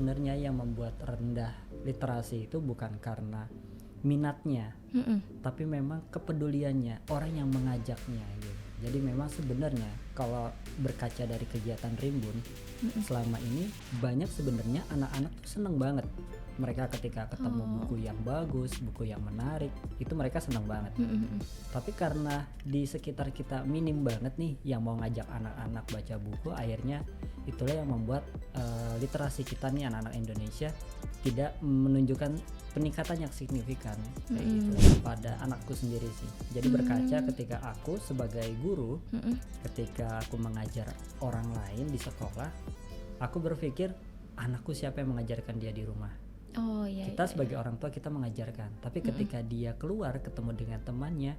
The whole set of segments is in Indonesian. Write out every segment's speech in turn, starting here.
sebenarnya yang membuat rendah literasi itu bukan karena minatnya, tapi memang kepeduliannya, orang yang mengajaknya gitu. Jadi memang sebenarnya kalau berkaca dari kegiatan Rimbun selama ini banyak sebenarnya anak-anak tuh seneng banget. Mereka ketika ketemu buku yang bagus, buku yang menarik, itu mereka seneng banget. Tapi karena di sekitar kita minim banget nih yang mau ngajak anak-anak baca buku, akhirnya itulah yang membuat literasi kita nih anak-anak Indonesia tidak menunjukkan peningkatan yang signifikan kayak gitu pada anakku sendiri sih. Jadi berkaca ketika aku sebagai guru, ketika aku mengajar orang lain di sekolah, aku berpikir anakku siapa yang mengajarkan dia di rumah. Kita sebagai orang tua kita mengajarkan, tapi ketika dia keluar ketemu dengan temannya,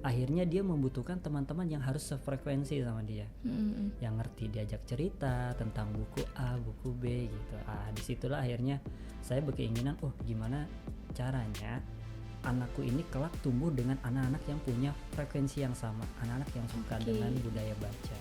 akhirnya dia membutuhkan teman-teman yang harus sefrekuensi sama dia, yang ngerti diajak cerita tentang buku A, buku B gitu. Disitulah akhirnya saya berkeinginan, gimana caranya anakku ini kelak tumbuh dengan anak-anak yang punya frekuensi yang sama, anak-anak yang suka dengan budaya baca.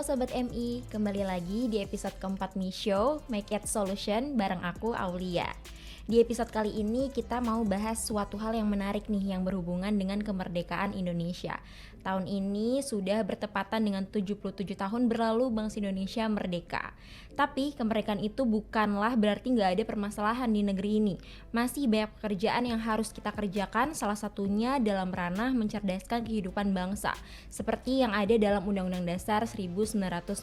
Sobat MI, kembali lagi di episode keempat Mi Show Make It Solution bareng aku Aulia. Di episode kali ini kita mau bahas suatu hal yang menarik nih yang berhubungan dengan kemerdekaan Indonesia. Tahun ini sudah bertepatan dengan 77 tahun berlalu bangsa Indonesia merdeka. Tapi kemerdekaan itu bukanlah berarti nggak ada permasalahan di negeri ini. Masih banyak pekerjaan yang harus kita kerjakan, salah satunya dalam ranah mencerdaskan kehidupan bangsa, seperti yang ada dalam Undang-Undang Dasar 1945.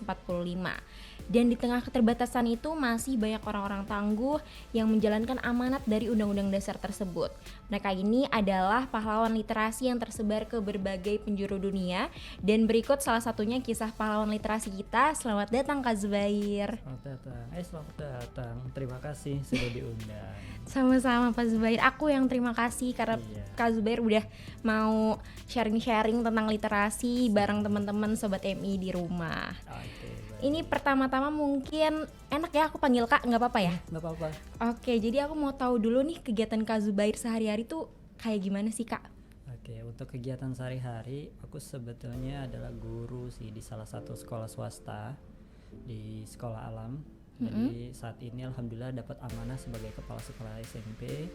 Dan di tengah keterbatasan itu masih banyak orang-orang tangguh yang menjalankan amanat dari Undang-Undang Dasar tersebut. Mereka ini adalah pahlawan literasi yang tersebar ke berbagai penjuru dunia. Dan berikut salah satunya kisah pahlawan literasi kita. Selamat datang Kak Zubair. Selamat datang. Terima kasih sudah diundang. Sama-sama Pak Zubair. Aku yang terima kasih karena Kak Zubair udah mau sharing-sharing tentang literasi bareng teman-teman Sobat MI di rumah. Ini pertama-tama mungkin enak ya aku panggil Kak, nggak apa-apa ya? Nggak apa-apa. Oke, jadi aku mau tahu dulu nih kegiatan Kak Zubair sehari-hari tuh kayak gimana sih Kak? Oke, untuk kegiatan sehari-hari aku sebetulnya adalah guru sih di salah satu sekolah swasta di Sekolah Alam. Jadi saat ini alhamdulillah dapat amanah sebagai kepala sekolah SMP.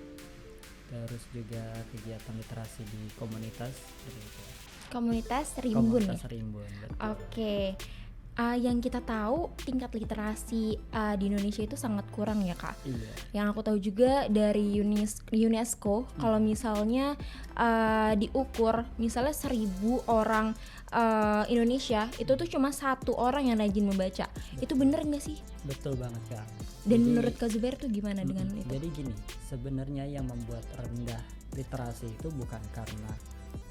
Terus juga kegiatan literasi di komunitas gitu. Komunitas Rimbun ya? Komunitas Rimbun, betul. Oke. Yang kita tahu tingkat literasi di Indonesia itu sangat kurang ya Kak. Iya. Yang aku tahu juga dari UNESCO kalau misalnya diukur misalnya 1.000 orang Indonesia itu tuh cuma 1 orang yang rajin membaca. Itu bener nggak sih? Betul banget Kak. Dan menurut Kak Zubair tuh gimana dengan itu? Jadi gini, sebenarnya yang membuat rendah literasi itu bukan karena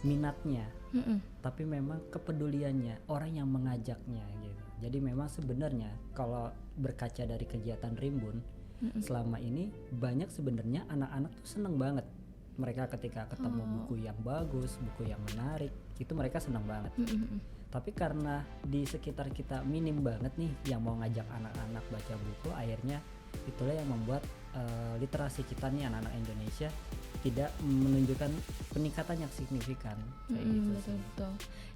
minatnya, tapi memang kepeduliannya, orang yang mengajaknya gitu. Jadi memang sebenarnya kalau berkaca dari kegiatan Rimbun selama ini banyak sebenarnya anak-anak tuh seneng banget. Mereka ketika ketemu buku yang bagus, buku yang menarik, itu mereka seneng banget. Tapi karena di sekitar kita minim banget nih yang mau ngajak anak-anak baca buku, akhirnya itulah yang membuat literasi kita nih anak-anak Indonesia tidak menunjukkan peningkatan yang signifikan kayak gitu. Betul.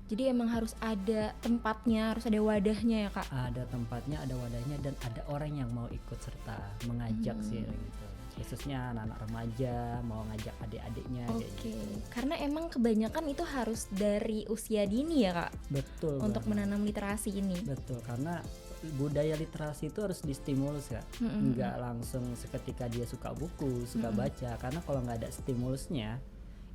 Jadi emang harus ada tempatnya, harus ada wadahnya ya Kak? Ada tempatnya, ada wadahnya, dan ada orang yang mau ikut serta mengajak sih gitu. Khususnya anak-anak remaja mau ngajak adik-adiknya. Oke. Karena emang kebanyakan itu harus dari usia dini ya Kak? Betul. Untuk menanam literasi ini. Betul, karena budaya literasi itu harus distimulus Kak. Nggak langsung seketika dia suka buku, suka baca. Karena kalau nggak ada stimulusnya,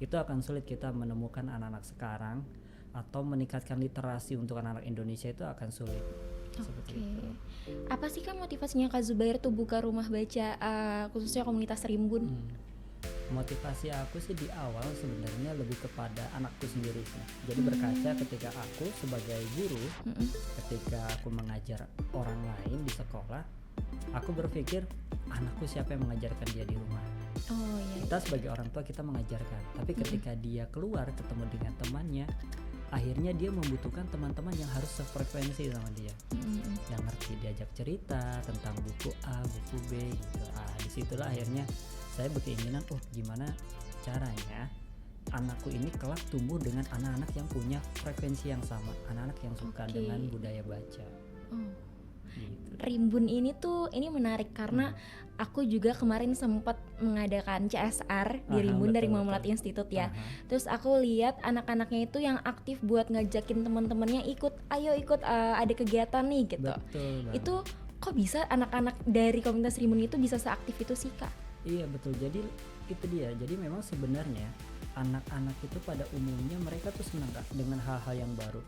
itu akan sulit kita menemukan anak-anak sekarang atau meningkatkan literasi untuk anak-anak Indonesia itu akan sulit. Seperti itu. Apa sih Kak motivasinya Kak Zubair tuh buka rumah baca khususnya komunitas Rimbun? Motivasi aku sih di awal sebenarnya lebih kepada anakku sendiri sih. Jadi berkaca ketika aku sebagai guru, ketika aku mengajar orang lain di sekolah, aku berpikir anakku siapa yang mengajarkan dia di rumah. Oh iya. Kita sebagai orang tua kita mengajarkan, tapi ketika dia keluar ketemu dengan temannya, akhirnya dia membutuhkan teman-teman yang harus sefrekuensi sama dia, yang ngerti diajak cerita tentang buku A, buku B gitu. Disitulah akhirnya saya berkeinginan, gimana caranya anakku ini kelak tumbuh dengan anak-anak yang punya frekuensi yang sama, anak-anak yang suka dengan budaya baca. Gitu. Rimbun ini menarik karena aku juga kemarin sempat mengadakan CSR di Rimbun dari Muhammad Institute ya. Terus aku lihat anak-anaknya itu yang aktif buat ngajakin teman-temannya ikut ada kegiatan nih gitu. Itu kok bisa anak-anak dari komunitas Rimbun itu bisa seaktif itu sih Kak? Iya betul, jadi itu dia. Jadi memang sebenarnya anak-anak itu pada umumnya mereka tuh senang Kak dengan hal-hal yang baru,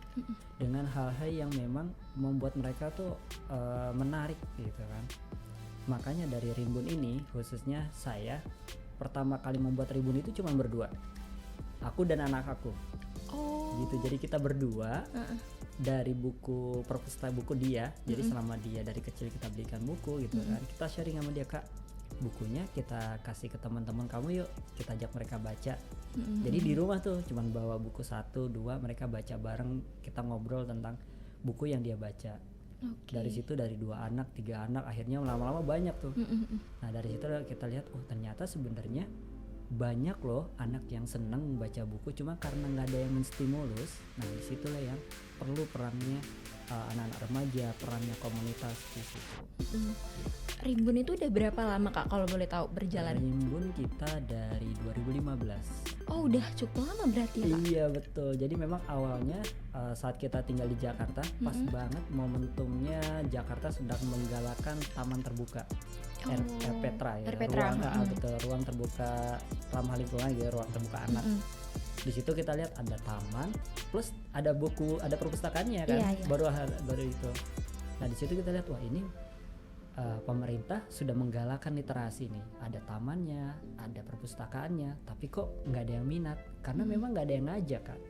dengan hal-hal yang memang membuat mereka tuh menarik gitu kan. Makanya dari Rimbun ini khususnya saya pertama kali membuat Rimbun itu cuma berdua, aku dan anak aku. Gitu, jadi kita berdua dari buku perpustakaan buku dia. Jadi selama dia dari kecil kita belikan buku gitu kan, kita sharing sama dia, Kak bukunya kita kasih ke teman-teman kamu yuk, kita ajak mereka baca. Jadi di rumah tuh cuman bawa buku 1-2, mereka baca bareng, kita ngobrol tentang buku yang dia baca. Dari situ dari 2 anak 3 anak akhirnya lama-lama banyak tuh. Nah dari situ kita lihat ternyata sebenarnya banyak loh anak yang senang membaca buku, cuma karena nggak ada yang menstimulus. Nah disitulah yang perlu perannya anak-anak remaja, perannya komunitas di situ. Rimbun itu udah berapa lama Kak kalau boleh tahu berjalan? Rimbun kita dari 2015. Oh udah cukup lama berarti ya Kak? Iya betul, jadi memang awalnya saat kita tinggal di Jakarta pas banget momentumnya Jakarta sedang menggalakkan taman terbuka. RPTRA ya, ruang terbuka ramah lingkungan gitu, ruang terbuka anak. Di situ kita lihat ada taman plus ada buku, ada perpustakaannya kan. Baru itu. Nah di situ kita lihat wah ini pemerintah sudah menggalakkan literasi nih, ada tamannya, ada perpustakaannya, tapi kok nggak ada yang minat karena memang nggak ada yang ngajak kan.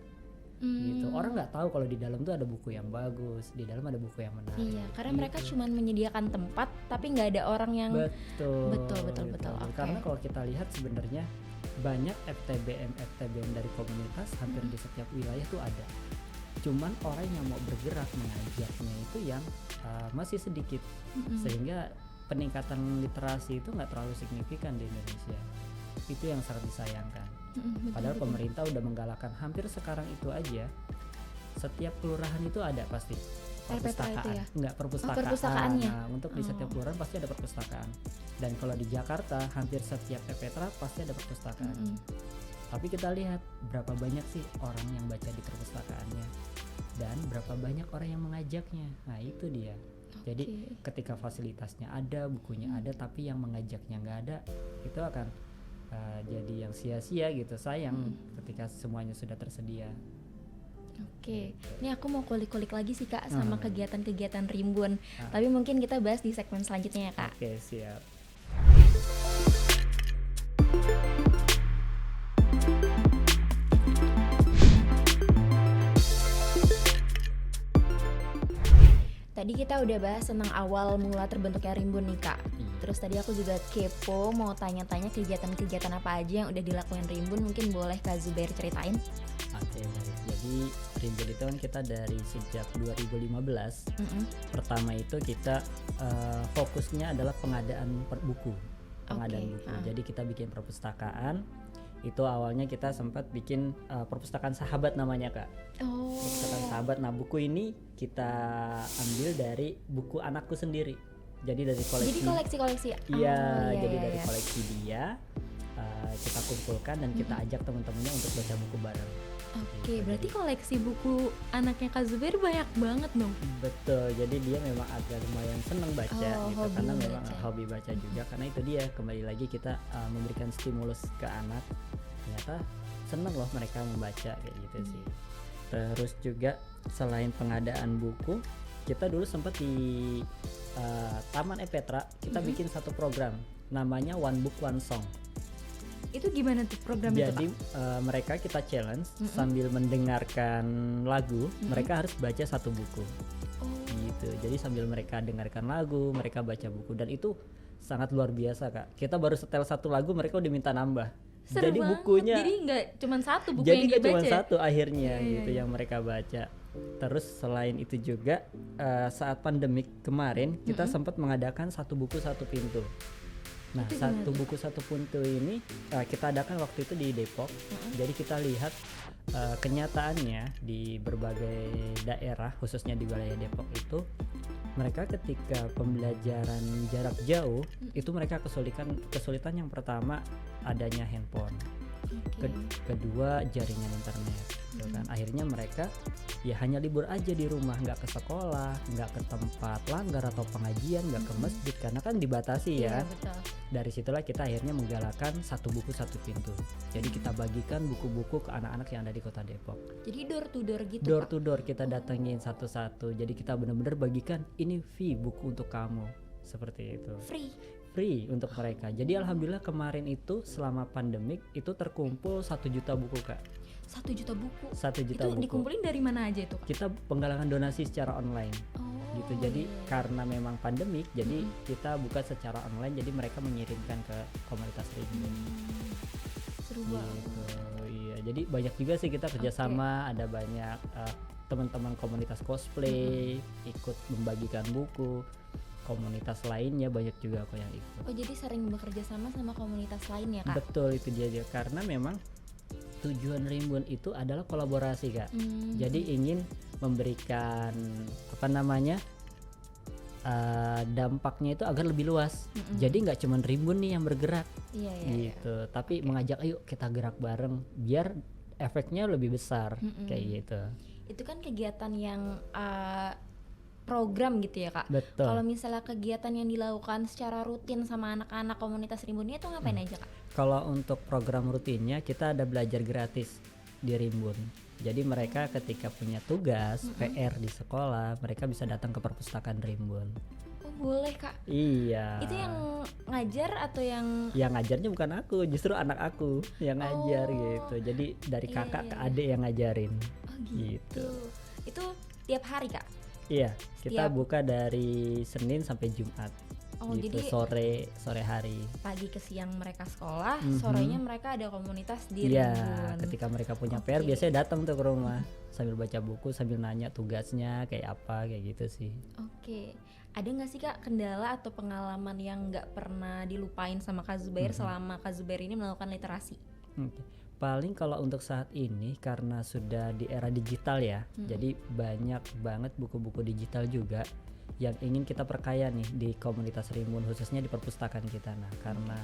Gitu, orang nggak tahu kalau di dalam tuh ada buku yang bagus, di dalam ada buku yang menarik. Iya, karena mereka cuma menyediakan tempat tapi nggak ada orang yang betul. Karena kalau kita lihat sebenarnya banyak FTBM dari komunitas hampir di setiap wilayah tuh ada. Cuman orang yang mau bergerak mengajarnya itu yang masih sedikit, sehingga peningkatan literasi itu nggak terlalu signifikan di Indonesia. Itu yang sangat disayangkan. Padahal pemerintah udah menggalakkan hampir sekarang itu aja setiap kelurahan itu ada pasti perpustakaan. Perpustakaannya. Nah, untuk di setiap kelurahan pasti ada perpustakaan. Dan kalau di Jakarta hampir setiap FPTRA pasti ada perpustakaan. Tapi kita lihat berapa banyak sih orang yang baca di perpustakaannya dan berapa banyak orang yang mengajaknya. Nah itu dia. Jadi ketika fasilitasnya ada, bukunya ada, tapi yang mengajaknya nggak ada, itu akan jadi yang sia-sia gitu, sayang ketika semuanya sudah tersedia. Ini aku mau kulik-kulik lagi sih Kak sama kegiatan-kegiatan Rimbun. Tapi mungkin kita bahas di segmen selanjutnya ya Kak. Siap. Tadi kita udah bahas tentang awal mula terbentuknya Rimbun nih Kak. Terus tadi aku juga kepo mau tanya-tanya kegiatan-kegiatan apa aja yang udah dilakuin Rimbun, mungkin boleh Kak Zubair ceritain? Jadi Rimbun itu kan kita dari sejak 2015. Pertama itu kita fokusnya adalah pengadaan buku. Jadi kita bikin perpustakaan. Itu awalnya kita sempat bikin perpustakaan sahabat namanya Kak. Perpustakaan sahabat. Nah buku ini kita ambil dari buku anakku sendiri. Jadi dari koleksi. Jadi koleksi-koleksi. Jadi dari koleksi dia kita kumpulkan dan kita ajak teman-temannya untuk baca buku bareng. Berarti koleksi buku anaknya Kak Zubair banyak banget dong. Betul, jadi dia memang agak lumayan seneng baca gitu, karena memang hobi baca juga. Karena itu dia, kembali lagi kita memberikan stimulus ke anak, ternyata seneng loh mereka membaca kayak gitu sih. Terus juga selain pengadaan buku, kita dulu sempat di Taman FPTRA kita bikin satu program namanya One Book One Song. Itu gimana tuh programnya Jadi tuh, Kak? mereka kita challenge sambil mendengarkan lagu, mereka harus baca satu buku. Oh. Gitu. Jadi sambil mereka dengarkan lagu, mereka baca buku, dan itu sangat luar biasa, Kak. Kita baru setel satu lagu, mereka udah minta nambah. Seru Jadi banget. bukunya Jadi nggak cuma satu buku jadi yang nggak dibaca. cuma satu akhirnya Iya, gitu iya. yang mereka baca. Terus selain itu juga saat pandemik kemarin kita sempat mengadakan satu buku satu pintu. Nah, Itu satu gimana tuh? buku satu pintu ini kita adakan waktu itu di Depok. Jadi kita lihat kenyataannya di berbagai daerah, khususnya di wilayah Depok itu, mereka ketika pembelajaran jarak jauh itu mereka kesulitan yang pertama adanya handphone. Oke. Kedua jaringan internet gitu kan. Akhirnya mereka ya hanya libur aja di rumah, nggak ke sekolah, nggak ke tempat langgar atau pengajian, nggak ke masjid karena kan dibatasi Iya, ya. betul. Dari situlah kita akhirnya menggalakkan satu buku satu pintu. Jadi kita bagikan buku-buku ke anak-anak yang ada di kota Depok. Jadi door to door gitu, Door Kak? to door kita datengin satu-satu. Jadi kita benar-benar bagikan, ini fee buku untuk kamu, seperti itu. Free untuk mereka. Jadi alhamdulillah kemarin itu selama pandemik itu terkumpul 1 juta buku, Kak. 1 juta buku. 1 juta Itu buku. dikumpulin dari mana aja itu, Kak? Kita penggalangan donasi secara online. Oh. Gitu. Jadi karena memang pandemik, jadi kita buka secara online. Jadi mereka mengirimkan ke komunitas Rimbun. Seru banget. Gitu. Iya. Jadi banyak juga sih kita kerjasama. Ada banyak teman-teman komunitas cosplay ikut membagikan buku. Komunitas lainnya banyak juga kok yang ikut. Oh, jadi sering bekerja sama komunitas lain ya, Kak? Betul, itu dia karena memang tujuan Rimbun itu adalah kolaborasi, Kak. Jadi ingin memberikan dampaknya itu agar lebih luas. Jadi nggak cuma Rimbun nih yang bergerak Iya. gitu, tapi mengajak ayo kita gerak bareng biar efeknya lebih besar kayak gitu. Itu kan kegiatan yang program gitu ya, Kak? Betul. Kalau misalnya kegiatan yang dilakukan secara rutin sama anak-anak komunitas Rimbunnya itu ngapain aja, Kak? Kalau untuk program rutinnya kita ada belajar gratis di Rimbun. Jadi mereka ketika punya tugas PR di sekolah, mereka bisa datang ke perpustakaan Rimbun. Oh, boleh, Kak? Iya. Itu yang ngajar atau yang Yang ngajarnya bukan aku, justru anak aku yang ngajar gitu. Jadi dari kakak ke adik yang ngajarin. Oh, gitu. Itu tiap hari, Kak? Iya, kita buka dari Senin sampai Jumat. Oh, gitu, jadi sore hari. pagi ke siang mereka sekolah, sorenya mereka ada komunitas di Iya, Rimbun. ketika mereka punya PR biasanya datang tuh ke rumah sambil baca buku, sambil nanya tugasnya kayak apa, kayak gitu sih. Oke. Ada nggak sih, Kak, kendala atau pengalaman yang nggak pernah dilupain sama Kak Zubair selama Kak Zubair ini melakukan literasi? Oke. Paling kalau untuk saat ini karena sudah di era digital ya, jadi banyak banget buku-buku digital juga yang ingin kita perkaya nih di komunitas Rimbun, khususnya di perpustakaan kita. Nah, karena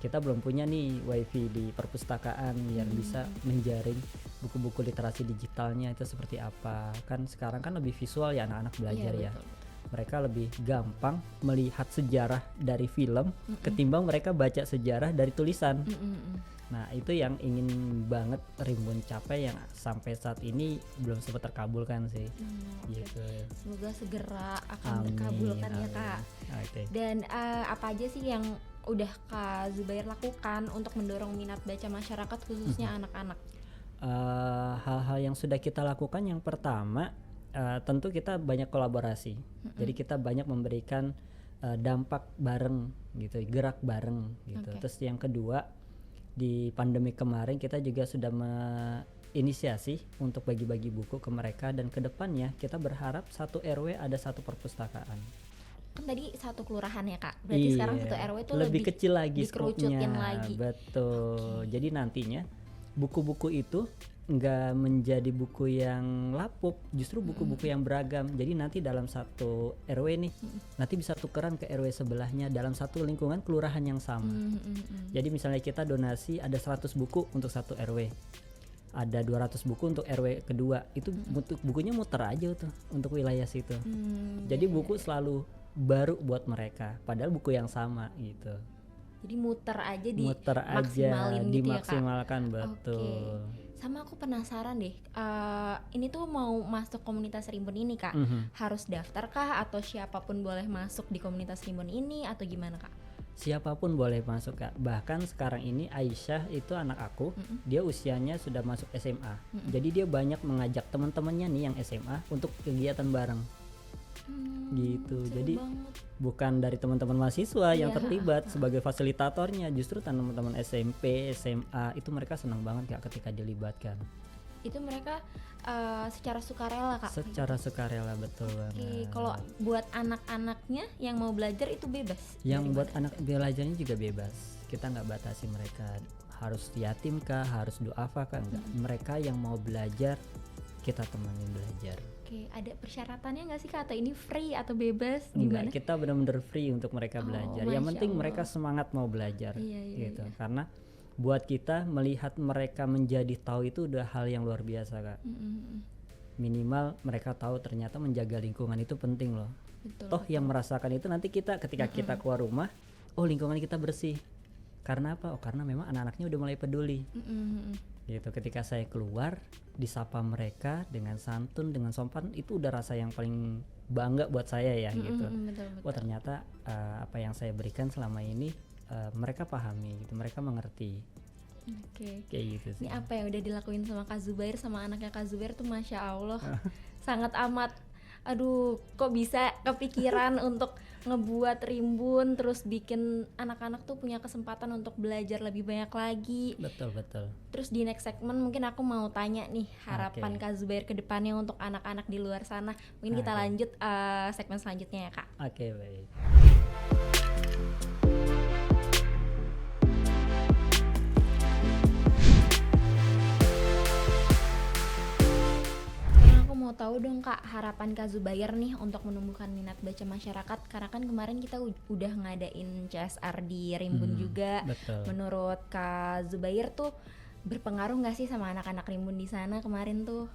kita belum punya nih wifi di perpustakaan yang bisa menjaring buku-buku literasi digitalnya itu seperti apa. Kan sekarang kan lebih visual ya anak-anak belajar ya. Betul. Mereka lebih gampang melihat sejarah dari film ketimbang mereka baca sejarah dari tulisan. Nah, itu yang ingin banget Rimbun capai yang sampai saat ini belum sempat terkabulkan sih. Gitu. Semoga segera akan terkabulkan ya, Kak. Okay. Dan apa aja sih yang udah Kak Zubair lakukan untuk mendorong minat baca masyarakat khususnya anak-anak? Hal-hal yang sudah kita lakukan, yang pertama tentu kita banyak kolaborasi. Jadi kita banyak memberikan dampak bareng gitu, gerak bareng gitu. Terus yang kedua, di pandemi kemarin kita juga sudah menginisiasi untuk bagi-bagi buku ke mereka, dan kedepannya kita berharap satu RW ada satu perpustakaan. Kan tadi satu kelurahan ya, Kak. Berarti sekarang satu RW itu lebih kecil lagi dikerucutin skopnya. lagi. Betul. Jadi nantinya buku-buku itu nggak menjadi buku yang lapuk, justru buku-buku yang beragam. Jadi nanti dalam satu RW nih, nanti bisa tukeran ke RW sebelahnya dalam satu lingkungan kelurahan yang sama. Jadi misalnya kita donasi ada 100 buku untuk satu RW, ada 200 buku untuk RW kedua, itu bukunya muter aja tuh untuk wilayah situ. Jadi buku selalu baru buat mereka, padahal buku yang sama gitu. Jadi muter aja dimaksimalin gitu dimaksimalkan ya, Kak? Betul. Sama aku penasaran deh, ini tuh mau masuk komunitas Rimbun ini, Kak, harus daftar kah atau siapapun boleh masuk di komunitas Rimbun ini atau gimana, Kak? Siapapun boleh masuk Kak. Bahkan sekarang ini Aisyah itu anak aku, dia usianya sudah masuk SMA. Jadi dia banyak mengajak teman-temannya nih yang SMA untuk kegiatan bareng. Gitu. Jadi banget. bukan dari teman-teman mahasiswa yang terlibat sebagai fasilitatornya, justru teman-teman SMP, SMA itu mereka senang banget Kak ketika dilibatkan. Itu mereka secara sukarela Kak? Secara sukarela, betul banget. Kalau buat anak-anaknya yang mau belajar itu bebas? Yang buat anak belajarnya juga bebas, kita nggak batasi mereka harus yatim kah, harus duafa kah, enggak. Mereka yang mau belajar kita temenin belajar. Ada persyaratannya nggak sih Kak, atau ini free atau bebas? Enggak, Gimana? kita benar-benar free untuk mereka belajar. Yang penting Allah. mereka semangat mau belajar, gitu. Iya. Karena buat kita melihat mereka menjadi tahu itu udah hal yang luar biasa Kak. Minimal mereka tahu ternyata menjaga lingkungan itu penting loh. Toh yang merasakan itu nanti kita ketika kita keluar rumah, oh lingkungan kita bersih. Karena apa? Oh karena memang anak-anaknya udah mulai peduli. Gitu. Ketika saya keluar disapa mereka dengan santun, dengan sopan, itu udah rasa yang paling bangga buat saya ya gitu. Betul. Wah ternyata apa yang saya berikan selama ini mereka pahami gitu, mereka mengerti. Kayak gitu sih. Ini apa yang udah dilakuin sama Kak Zubair sama anaknya Kak Zubair tuh Masya Allah sangat amat, aduh kok bisa kepikiran untuk ngebuat Rimbun, terus bikin anak-anak tuh punya kesempatan untuk belajar lebih banyak lagi. Betul. Terus di next segment mungkin aku mau tanya nih harapan Kak Zubair ke depannya untuk anak-anak di luar sana. Mungkin kita lanjut segmen selanjutnya ya Kak. Oke, baik. Mau tahu dong Kak, harapan Kak Zubair nih untuk menumbuhkan minat baca masyarakat, karena kan kemarin kita udah ngadain CSR di Rimbun juga. Betul. Menurut Kak Zubair tuh berpengaruh nggak sih sama anak-anak Rimbun di sana kemarin tuh?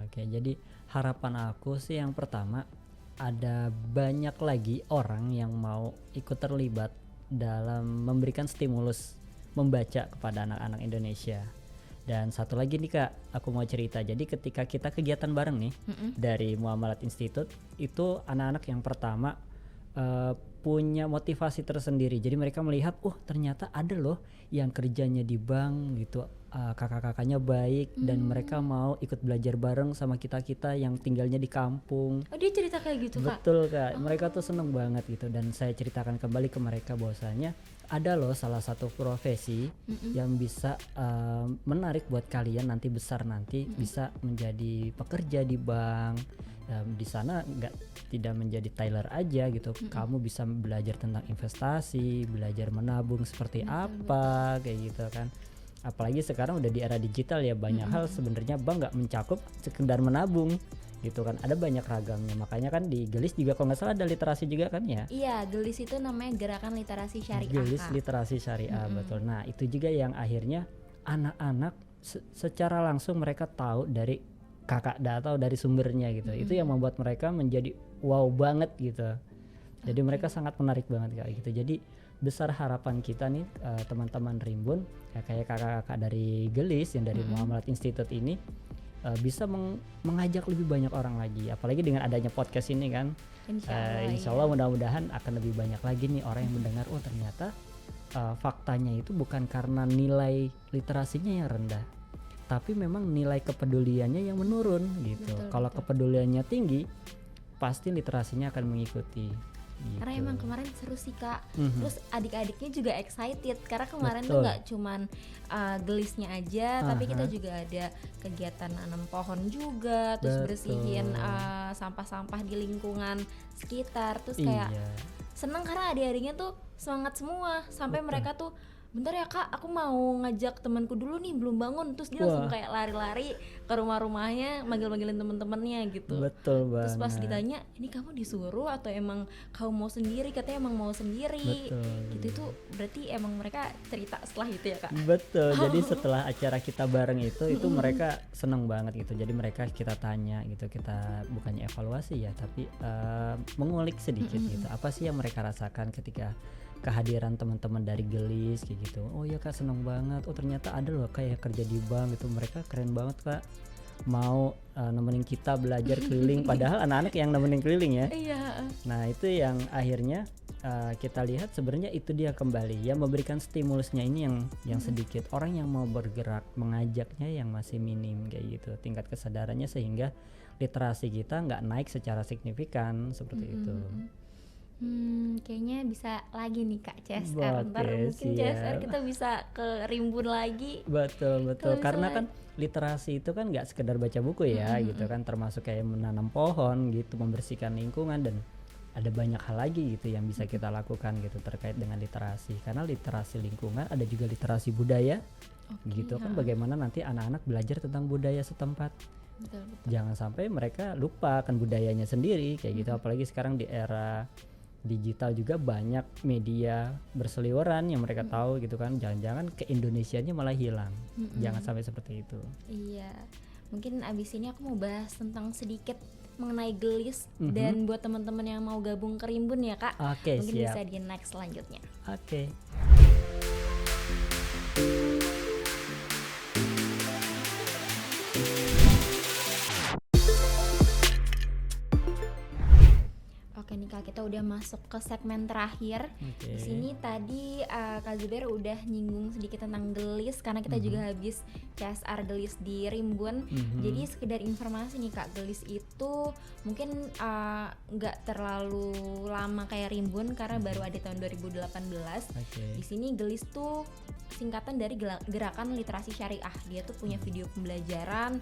Oke, jadi harapan aku sih yang pertama ada banyak lagi orang yang mau ikut terlibat dalam memberikan stimulus membaca kepada anak-anak Indonesia. Dan satu lagi nih Kak, aku mau cerita. Jadi ketika kita kegiatan bareng nih dari Muamalat Institute, itu anak-anak yang pertama punya motivasi tersendiri. Jadi mereka melihat, ternyata ada loh yang kerjanya di bank gitu, kakak-kakaknya baik, dan mereka mau ikut belajar bareng sama kita-kita yang tinggalnya di kampung. Oh dia cerita kayak gitu Kak? Betul Kak, mereka tuh seneng banget gitu. Dan saya ceritakan kembali ke mereka bahwasanya ada loh salah satu profesi yang bisa menarik buat kalian nanti besar nanti bisa menjadi pekerja di bank. Di sana tidak menjadi teller aja gitu. Kamu bisa belajar tentang investasi, belajar menabung seperti apa kayak gitu kan. Apalagi sekarang udah di era digital ya, banyak hal sebenarnya bank nggak mencakup sekedar menabung gitu kan, ada banyak ragamnya. Makanya kan di Gelis juga kalau nggak salah ada literasi juga kan ya. Iya, Gelis itu namanya Gerakan Literasi Syariah. Gelis Literasi Syariah, betul. Nah itu juga yang akhirnya anak-anak secara langsung mereka tahu dari kakak atau dari sumbernya gitu. Itu yang membuat mereka menjadi wow banget gitu. Jadi mereka sangat menarik banget kayak gitu. Jadi besar harapan kita nih teman-teman Rimbun ya, kayak kakak-kakak dari Gelis yang dari Muamalat Institute ini bisa mengajak lebih banyak orang lagi, apalagi dengan adanya podcast ini kan. Insya Allah mudah-mudahan akan lebih banyak lagi nih orang yang mendengar, oh ternyata faktanya itu bukan karena nilai literasinya yang rendah, tapi memang nilai kepeduliannya yang menurun gitu. Kalau kepeduliannya tinggi pasti literasinya akan mengikuti gitu. Karena emang kemarin seru sih Kak. Terus adik-adiknya juga excited karena kemarin tuh nggak cuman Gelisnya aja, tapi kita juga ada kegiatan nanam pohon juga, terus bersihin sampah-sampah di lingkungan sekitar. Terus kayak seneng karena adik-adiknya tuh semangat semua, sampai mereka tuh bentar ya Kak, aku mau ngajak temanku dulu nih belum bangun. Terus dia langsung kayak lari-lari ke rumah-rumahnya, manggil-manggilin temen-temennya gitu. Betul banget. Terus pas ditanya, ini kamu disuruh atau emang kamu mau sendiri? Katanya emang mau sendiri. Gitu, itu berarti emang mereka cerita setelah itu ya Kak? Betul. Jadi setelah acara kita bareng itu mereka seneng banget gitu. Jadi mereka kita tanya gitu, kita bukannya evaluasi ya, tapi mengulik sedikit gitu. Apa sih yang mereka rasakan ketika kehadiran teman-teman dari Gelis kayak gitu. Oh ya Kak, seneng banget. Oh ternyata ada loh kayak kerja di bank gitu. Mereka keren banget Kak, mau nemenin kita belajar keliling. Padahal anak-anak yang nemenin keliling ya. Iya. Nah itu yang akhirnya kita lihat sebenarnya itu dia kembali ya, memberikan stimulusnya ini yang sedikit, orang yang mau bergerak mengajaknya yang masih minim kayak gitu tingkat kesadarannya, sehingga literasi kita nggak naik secara signifikan seperti itu. Kayaknya bisa lagi nih Kak CSR. Ntar mungkin siap. CSR kita bisa ke Rimbun lagi. Betul karena kan literasi itu kan nggak sekedar baca buku ya gitu kan, termasuk kayak menanam pohon gitu, membersihkan lingkungan, dan ada banyak hal lagi gitu yang bisa kita lakukan gitu terkait dengan literasi. Karena literasi lingkungan ada juga literasi budaya gitu kan, bagaimana nanti anak-anak belajar tentang budaya setempat. Betul. Jangan sampai mereka lupa kan budayanya sendiri kayak gitu, apalagi sekarang di era digital juga banyak media berseliweran yang mereka tahu gitu kan, jangan-jangan ke Indonesianya malah hilang. Jangan sampai seperti itu. Iya, mungkin abis ini aku mau bahas tentang sedikit mengenai gelis dan buat teman-teman yang mau gabung ke Rimbun ya Kak. Mungkin siap. Bisa di next selanjutnya. Oke nih Kak, kita udah masuk ke segmen terakhir. Di sini tadi Kak Zubair udah nyinggung sedikit tentang gelis karena kita juga habis CSR gelis di Rimbun. Jadi sekedar informasi nih Kak, gelis itu mungkin nggak terlalu lama kayak Rimbun karena baru ada tahun 2018. Di sini gelis tuh singkatan dari gerakan literasi syariah. Dia tuh punya video pembelajaran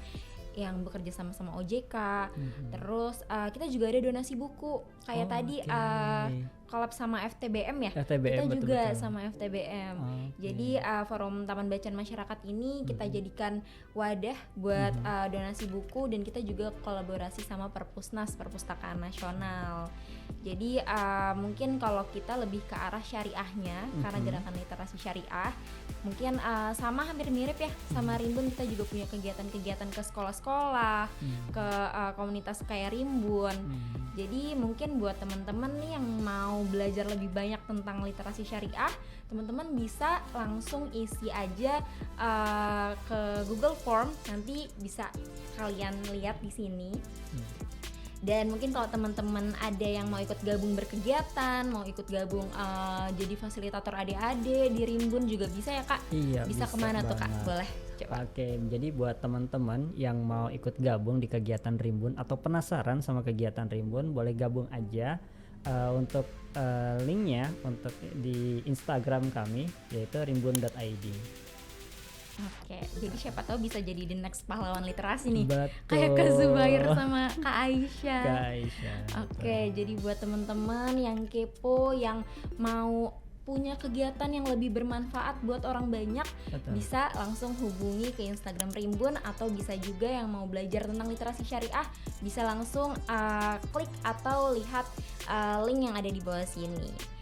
yang bekerja sama OJK. Terus kita juga ada donasi buku kayak tadi collab sama FTBM ya. Kita juga betul. Sama FTBM. Jadi Forum Taman Bacaan Masyarakat ini kita jadikan wadah buat donasi buku, dan kita juga kolaborasi sama Perpusnas, Perpustakaan Nasional. Jadi mungkin kalau kita lebih ke arah syariahnya karena gerakan literasi syariah mungkin sama hampir mirip ya sama Rimbun. Kita juga punya kegiatan-kegiatan ke sekolah-sekolah, ke komunitas kayak Rimbun. Jadi mungkin buat teman-teman nih yang mau belajar lebih banyak tentang literasi syariah, teman-teman bisa langsung isi aja ke Google Form, nanti bisa kalian lihat di sini. Dan mungkin kalau teman-teman ada yang mau ikut gabung berkegiatan, mau ikut gabung jadi fasilitator adik-adik di Rimbun juga bisa ya Kak? Iya, bisa kemana banget. Tuh Kak? Boleh coba. Jadi buat teman-teman yang mau ikut gabung di kegiatan Rimbun atau penasaran sama kegiatan Rimbun, boleh gabung aja. Untuk linknya untuk di Instagram kami yaitu rimbun.id. Oke, jadi siapa tahu bisa jadi the next pahlawan literasi nih. Betul. Kayak Kak Zubair sama Kak Aisyah. Oke, jadi buat teman-teman yang kepo, yang mau punya kegiatan yang lebih bermanfaat buat orang banyak, bisa langsung hubungi ke Instagram Rimbun, atau bisa juga yang mau belajar tentang literasi syariah bisa langsung klik atau lihat link yang ada di bawah sini.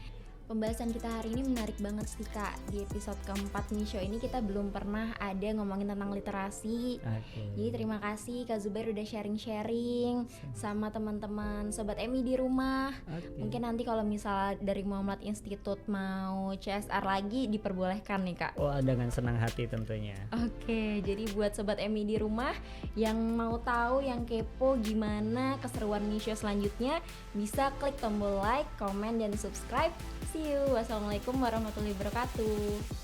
Pembahasan kita hari ini menarik banget sih Kak. Di episode keempat Misho ini kita belum pernah ada ngomongin tentang literasi. Jadi terima kasih Kak Zubair udah sharing-sharing sama teman-teman Sobat MI di rumah. Mungkin nanti kalau misal dari Muhammad Institute mau CSR lagi diperbolehkan nih Kak. Dengan senang hati tentunya. Jadi buat Sobat MI di rumah yang mau tahu, yang kepo gimana keseruan Misho selanjutnya, bisa klik tombol like, comment, dan subscribe. See you. Wassalamualaikum warahmatullahi wabarakatuh.